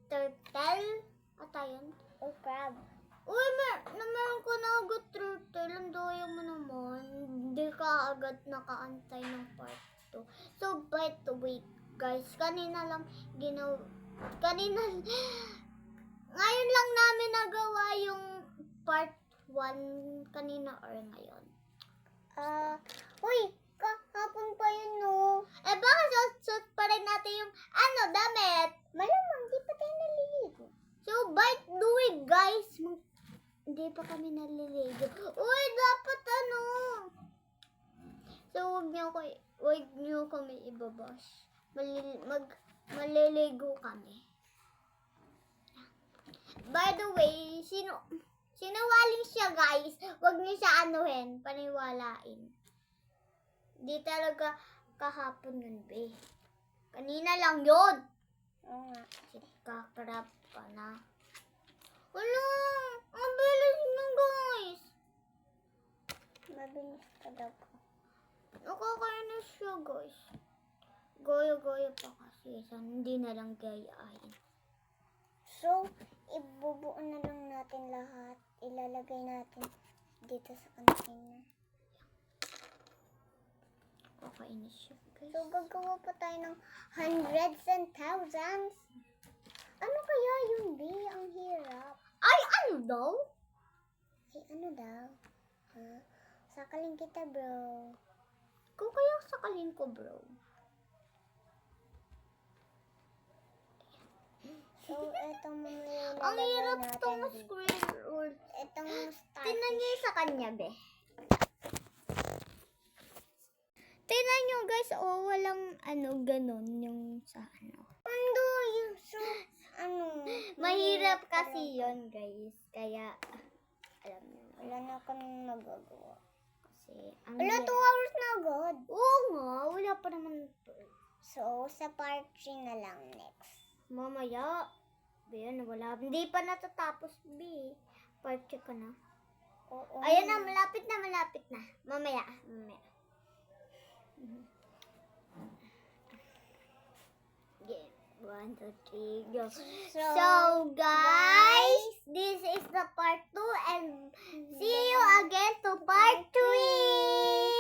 turtle. Ata yun? O crab. Uy, meron ko na agad turtle. Ang daya mo naman. Hindi ka agad nakaantay ng part 2. So, by the way, guys, kanina ngayon lang namin nagawa yung part 1 kanina or ngayon. Uy, kahapon pa yun, no? Bakit suot pa rin natin yung damit? Malamang, di pa tayo naliligo. So, by the way, guys, hindi pa kami naliligo. Uy, dapat So, wag niyo kami ibabash. Maliligo kami. By the way, sinungaling siya, guys. Wag niyo siya paniwalain. Di talaga kahapon yun, be. Kanina lang yun. Oo nga. Kakrap ka na. Wala, ang bilis mo, guys. Mabilis talaga. Nakakainis siya, guys. Goyo-goyo pa kasi. Hindi na lang gayahin. So, ibubuo na lang natin lahat. Ilalagay natin dito sa container. Nakakainis siya, guys. So, gagawa pa tayo ng hundreds and thousands. Ano kaya yun, B? Ang hirap. Ay, ano daw? Ay, ano daw? Ha? Sakalin kita, bro. Kung kaya sakalin ko, bro. So, etong mga Ang hirap natin tong dito. scroll. Etong Tingnan niyo starfish. sa kanya, be. Tingnan niyo, guys. Walang ganun yung sa Pando yung Mahirap kasi yon, guys. Kaya, alam niyo na. Wala na kaming magagawa. Kasi, ang Wala, 2 hirap. hours na agad. Oo nga, wala pa naman. So, sa part 3 na lang next. Mamaya. Be, wala. Hindi pa natatapos, be. Part 2 ka na. Oo. Ayun na, malapit na. Mamaya. Game. 1, 2, 3, go. So, guys, this is the part 2 and see you again to part 3.